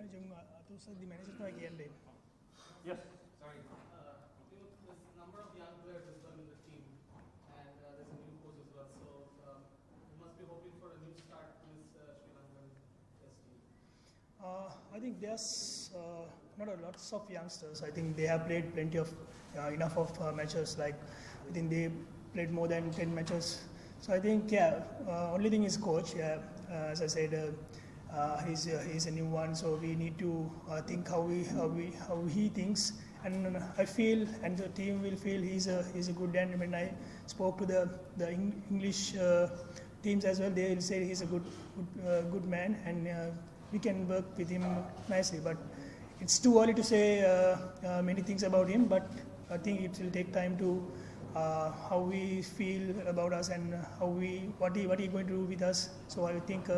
the manager again. Yes. Sorry. This number of young players is coming in the team, and there's a new coach as well. So you must be hoping for a new start to this Sri Lankan Test team. I think there's not a lots of youngsters. I think they have played plenty of enough of matches. Like I think they played more than 10 matches. So I think only thing is coach. As I said. He's a new one, so we need to think how he thinks, and I feel, and the team will feel he's a good. And when I spoke to the English teams as well, they will say he's a good man, and we can work with him nicely. But it's too early to say many things about him. But I think it will take time to how we feel about us and what he going to do with us. So I think.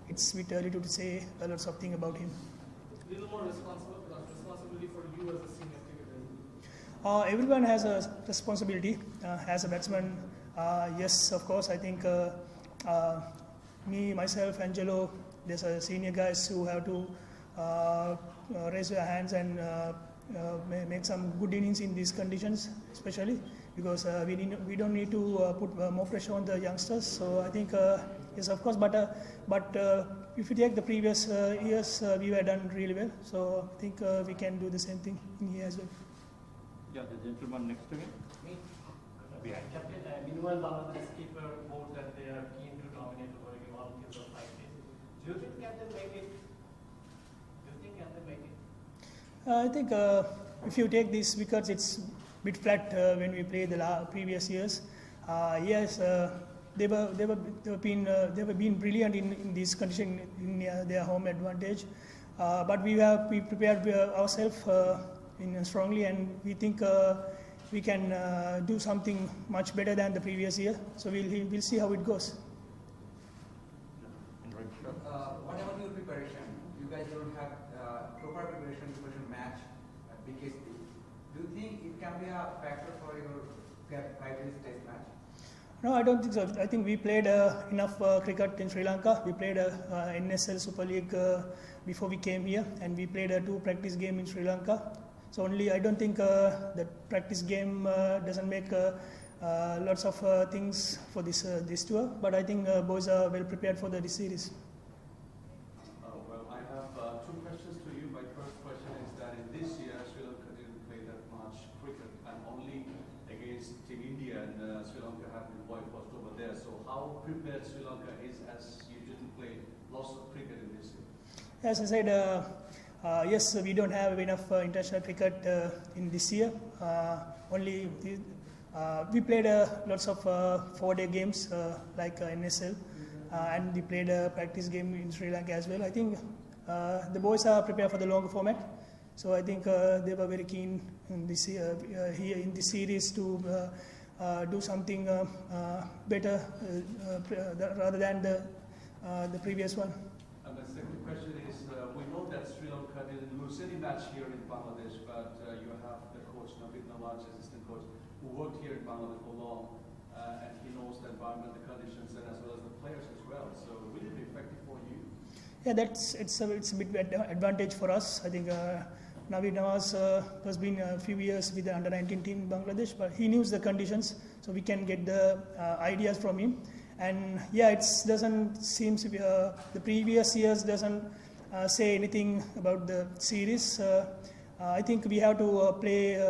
It's a bit early to say a lot of things about him. A little more responsibility for you as a senior cricketer. Everyone has a responsibility as a batsman. Yes, of course. I think me, myself, Angelo, there's a senior guys who have to raise their hands and make some good innings in these conditions, especially because we don't need to put more pressure on the youngsters. So I think. Yes, of course, but if you take the previous years, we were done really well. So I think we can do the same thing in here as well. Yeah, the gentleman next to me. Me. Captain, meanwhile, Bangladesh keeper reports that they are keen to dominate over all kids of 5 days. Do you think can they make it? I think if you take these wickets, it's a bit flat when we play the previous years. Yes. They were been brilliant in this condition in their home advantage, but we prepared ourselves strongly, and we think we can do something much better than the previous year. So we'll see how it goes. What about your preparation? You guys don't have proper preparation for your match at BKC. Do you think it can be a factor for your 5-day test match? No, I don't think so. I think we played enough cricket in Sri Lanka. We played NSL Super League before we came here, and we played 2 practice games in Sri Lanka. So I don't think the practice game doesn't make lots of things for this tour. But I think boys are well prepared for this series. Well, I have 2 questions to you. My first question is that in this year, Sri Lanka didn't play that much cricket, and only against Team India, and Sri Lanka had been boycotted over there. So how prepared Sri Lanka is, as you didn't play lots of cricket in this year? As I said, yes, we don't have enough international cricket in this year. Only we played lots of 4-day games like NSL, and we played a practice game in Sri Lanka as well. I think the boys are prepared for the longer format. So I think they were very keen in this here in this series to do something better rather than the previous one. And my second question is, we know that Sri Lanka didn't lose any match here in Bangladesh, but you have the coach, Navid Nawaz, assistant coach, who worked here in Bangladesh for long, and he knows the environment, the conditions, and as well as the players as well. So will it be effective for you? Yeah, it's a bit advantage for us. I think Navid Nawaz has been a few years with the under-19 team in Bangladesh, but he knows the conditions, so we can get the ideas from him. And yeah, it doesn't seem to be the previous years doesn't say anything about the series. I think we have to play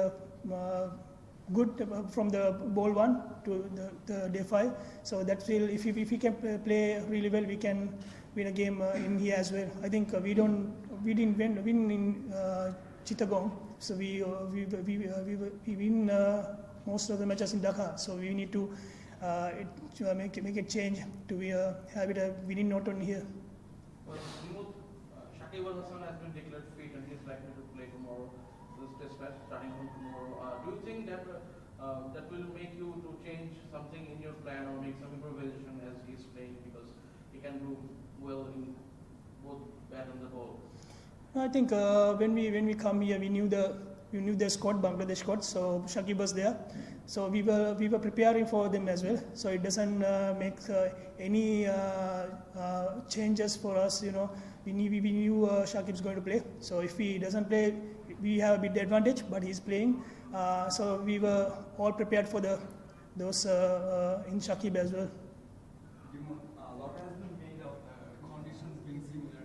good from the ball 1 to the day 5. So that will, if we can play really well, we can win a game in here as well. I think we didn't win in Chittagong, so we win most of the matches in Dhaka. So we need to make a change to have it a winning note on here. Well, Shakib Al Hasan has been declared fit and he's likely to play tomorrow. This test match starting from tomorrow. Do you think that that will make you to change something in your plan or make some improvisation as he's playing, because he can do well in both bat and the ball? I think when we come here, we knew the squad, Bangladesh squad. So Shakib was there. So we were preparing for them as well. So it doesn't make any changes for us, we knew Shakib's going to play. So if he doesn't play, we have a bit advantage, but he's playing. So we were all prepared for those in Shakib as well. A lot has been made of conditions being similar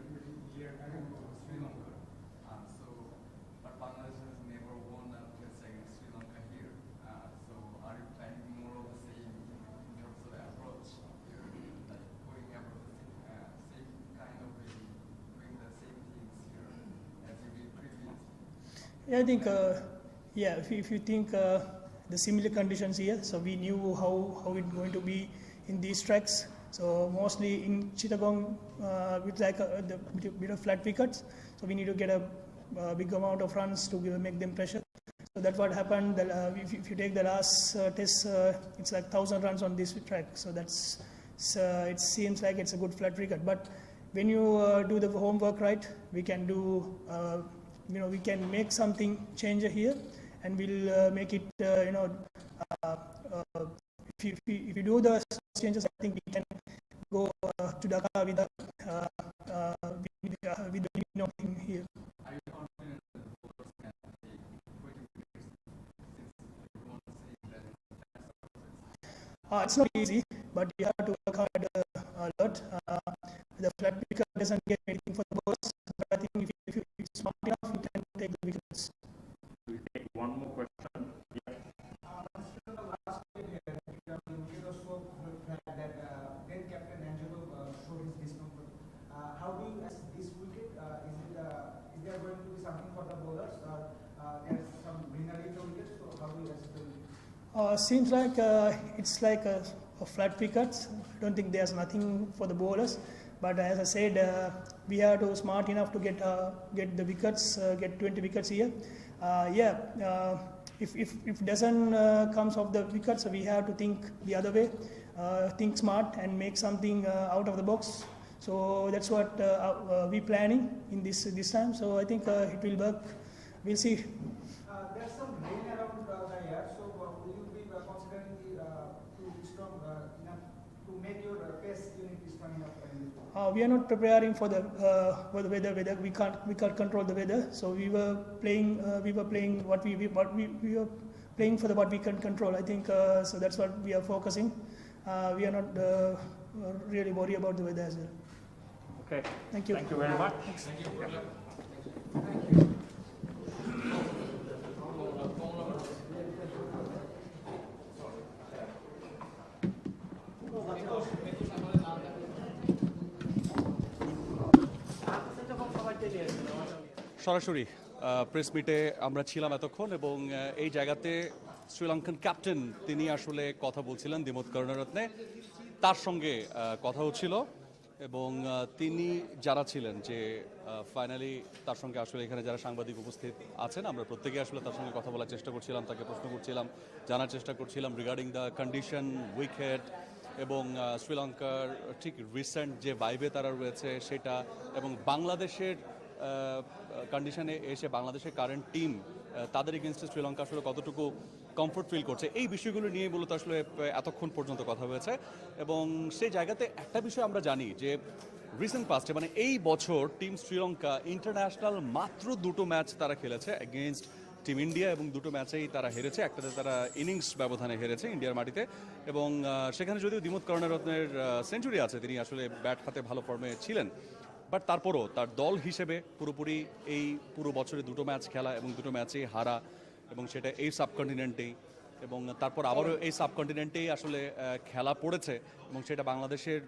here to Sri Lanka. But Bangladesh has never won a test against Sri Lanka here. So are you planning more of the same in terms of the approach here, like going about the same kind of way, doing the same things here as you did previously? Yeah, I think, if you think the similar conditions here, so we knew how it's going to be in these tracks. So mostly in Chittagong, with like a bit of flat wickets, so we need to get a big amount of runs to make them pressure. So that's what happened. If you take the last test, it's like 1,000 runs on this track. So it seems like it's a good flat wicket. But when you do the homework right, we can do, we can make something change here, and we'll make it, if you do the changes, I think we can go to Dhaka with the win of him here. Are you confident that the bowlers can take 20 wickets since you want to say that It's not easy, but you have to work hard a lot. The flat wicket doesn't get anything for the bowlers, but I think if you're smart enough, you can take the wickets. We'll take one more question. Yeah. Last week, we also heard that then Captain Angelo showed his discomfort. How do you assess this wicket? Is there going to be something for the bowlers, or there's some greenery to wickets? So how do you assess the wicket? Seems like it's like a flat wicket. I don't think there's nothing for the bowlers. But as I said, we have to smart enough to get the wickets, get 20 wickets here. If it doesn't comes off the wickets, we have to think the other way, think smart and make something out of the box. So that's what we planning in this time. So I think it will work. We'll see. There's some rain around the air, so will you be considering to strong enough to make your pace unit strong enough? We are not preparing for the weather. We can't control the weather. So we were playing what we were playing for what we can control. I think so. That's what we are focusing. We are not really worried about the weather as well. Okay. Thank you. Thank you very much. Thank you. Yeah. সরাসরি press মিটে আমরা ছিলাম এতক্ষণ, এবং এই জায়গাতে Sri Lankan captain তিনি আসলে কথা বলছিলেন দিমত করুণারত্নে, তার সঙ্গে কথা হচ্ছিল, এবং তিনি যারা ছিলেন যে ফাইনালি তার সঙ্গে আসলে এখানে যারা সাংবাদিক উপস্থিত আছেন, আমরা প্রত্যেকে আসলে তার সঙ্গে কথা বলার চেষ্টা করছিলাম, তাকে প্রশ্ন করছিলাম, জানার চেষ্টা করছিলাম রিগার্ডিং দ্য কন্ডিশন, উইকেট, এবং শ্রীলঙ্কার ঠিক রিসেন্ট যে ভাইবে তারা রয়েছে সেটা, এবং বাংলাদেশের কন্ডিশনে এসে বাংলাদেশের কারেন্ট টিম তাদের এগেনস্টে শ্রীলঙ্কা আসলে কতটুকু কমফোর্ট ফিল করছে, এই বিষয়গুলো নিয়ে মূলত আসলে এতক্ষণ পর্যন্ত কথা হয়েছে। এবং সেই জায়গাতে একটা বিষয় আমরা জানি যে রিসেন্ট পাস্টে, মানে এই বছর টিম শ্রীলঙ্কা ইন্টারন্যাশনাল মাত্র 2টো ম্যাচ তারা খেলেছে এগেনস্ট টিম ইন্ডিয়া, এবং 2টো ম্যাচেই তারা হেরেছে। একটাতে তারা ইনিংস ব্যবধানে হেরেছে ইন্ডিয়ার মাটিতে, এবং সেখানে যদিও দিমত করুণারত্নের সেঞ্চুরি আছে, তিনি আসলে ব্যাট হাতে ভালো ফর্মে ছিলেন, বাট তারপরও তার দল হিসেবে পুরোপুরি এই পুরো বছরে 2টো ম্যাচ খেলা এবং 2টো ম্যাচেই হারা, এবং সেটা এই সাবকন্টিনেন্টেই, এবং তারপর আবারও এই সাবকন্টিনেন্টেই আসলে খেলা পড়েছে, এবং সেটা বাংলাদেশের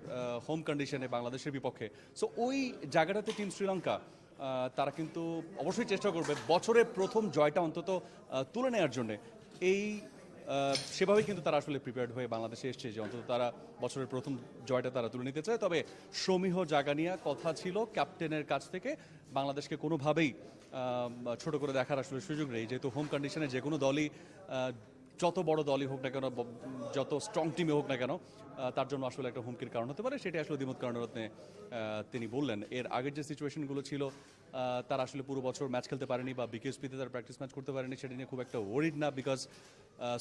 হোম কন্ডিশনে বাংলাদেশের বিপক্ষে। সো ওই জায়গাটাতে টিম শ্রীলঙ্কা তারা কিন্তু অবশ্যই চেষ্টা করবে বছরের প্রথম জয়টা অন্তত তুলে নেওয়ার জন্যে। এই সেভাবেই কিন্তু তারা আসলে প্রিপেয়ার্ড হয়ে বাংলাদেশে এসছে যে অন্তত তারা বছরের প্রথম জয়টা তারা তুলে নিতে চায়। তবে সমীহ জাগানিয়া কথা ছিল ক্যাপ্টেনের কাছ থেকে, বাংলাদেশকে কোনোভাবেই ছোট করে দেখার আসলে সুযোগ নেই, যেহেতু হোম কন্ডিশনে যে কোনো দলই, যত বড় দলই হোক না কেন, যত স্ট্রং টিমে হোক না কেন, তার জন্য আসলে একটা হুমকির কারণ হতে পারে। সেটা আসলে দিমত করুণারত্নে তিনি বললেন। এর আগের যে সিচুয়েশনগুলো ছিল, তারা আসলে পুরো বছর ম্যাচ খেলতে পারেনি বা বিকেএসপিতে তারা প্র্যাকটিস ম্যাচ করতে পারেনি, সেটা নিয়ে খুব একটা ওয়ারিড না, বিকজ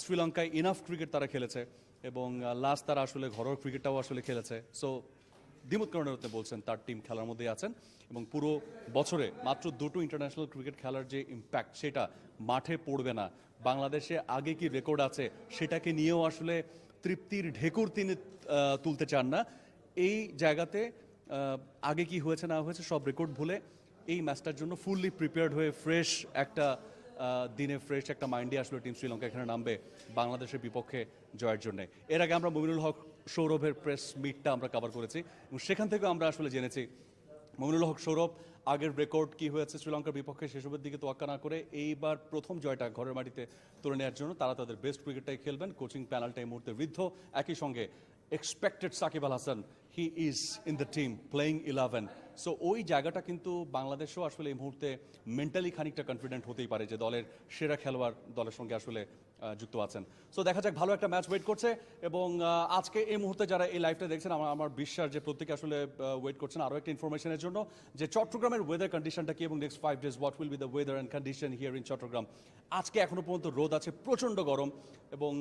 শ্রীলঙ্কায় ইনাফ ক্রিকেট তারা খেলেছে, এবং লাস্ট তারা আসলে ঘরোয়া ক্রিকেটটাও আসলে খেলেছে। সো দিমুত করণরত্নে বলছেন তার টিম খেলার মধ্যে আছেন এবং পুরো বছরে মাত্র দুটো ইন্টারন্যাশনাল ক্রিকেট খেলার যে ইম্প্যাক্ট সেটা মাঠে পড়বে না। বাংলাদেশে আগে কি রেকর্ড আছে সেটাকে নিয়েও আসলে তৃপ্তির ঢেকুর তিনি তুলতে চান না। এই জায়গাতে আগে কি হয়েছে না হয়েছে সব রেকর্ড ভুলে এই ম্যাচটার জন্য ফুললি প্রিপেয়ার্ড হয়ে ফ্রেশ একটা দিনে ফ্রেশ একটা মাইন্ডে আসলে টিম শ্রীলঙ্কা এখানে নামবে বাংলাদেশের বিপক্ষে জয়ের জন্য। এর আগে আমরা মুমিনুল হক সৌরভের প্রেস মিটটা আমরা কভার করেছি এবং সেখান থেকে আমরা আসলে জেনেছি মুমিনুল হক সৌরভ আগের রেকর্ড কি হয়েছে শ্রীলঙ্কার বিপক্ষে সেসবের দিকে তোয়াক্কা না করে এইবার প্রথম জয়টা ঘরের মাটিতে তুলে নেওয়ার জন্য তারা তাদের বেস্ট ক্রিকেটটাই খেলবেন। কোচিং প্যানেলটা এই মুহূর্তে ঋদ্ধ, একই সঙ্গে expected Shakib Al Hasan he is in the team playing 11। সো ওই জায়গাটা কিন্তু বাংলাদেশও আসলে এই মুহূর্তে মেন্টালি খানিকটা কনফিডেন্ট হতেই পারে যে দলের সেরা খেলোয়াড় দলের সঙ্গে আসলে যুক্ত আছেন। সো দেখা যাক, ভালো একটা ম্যাচ ওয়েট করছে এবং আজকে এই মুহূর্তে যারা এই লাইভটা দেখছেন আমার বিশ্বাস যে প্রত্যেকে আসলে ওয়েট করছেন আরও একটা ইনফরমেশনের জন্য যে চট্টগ্রামের ওয়েদার কন্ডিশনটা কি এবং next 5 days what will be the weather and condition here in Chittagong. আজকে এখনো পর্যন্ত রোদ আছে, প্রচণ্ড গরম এবং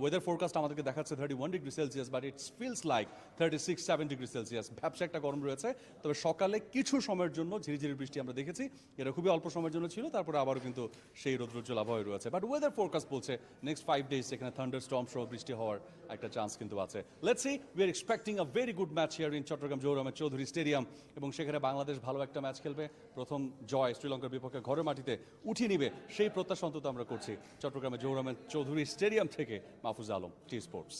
ওয়েদার ফোরকাস্ট আমাদেরকে দেখাচ্ছে 31 degree Celsius, but it's feels like 36-7 degree Celsius. ভ্যাপসা একটা গরম রয়েছে, তবে সকালে কিছু সময়ের জন্য ঝিরিঝিরি বৃষ্টি আমরা দেখেছি, এটা খুবই অল্প সময়ের জন্য ছিল, তারপরে আবারও কিন্তু সেই রৌদ্রোজ্জ্বল আবহাওয়া রয়েছে। বাট ওয়েদার ফোরকাস্ট বলছে নেক্সট 5 days এখানে থান্ডার স্টর্ম সহ বৃষ্টি হওয়ার একটা চান্স কিন্তু আছে। Let's see, we are expecting a very good match here in Chattogram Zohur Chowdhury stadium এবং সেখানে বাংলাদেশ ভালো একটা ম্যাচ খেলবে, প্রথম জয় শ্রীলঙ্কার বিপক্ষে ঘরের মাটিতে উঠিয়ে নিবে সেই প্রত্যাশা অন্তত আমরা করছি। চট্টগ্রামের জৌহর চৌধুরী স্টেডিয়াম থেকে মাহফুজ আলম, টি স্পোর্টস।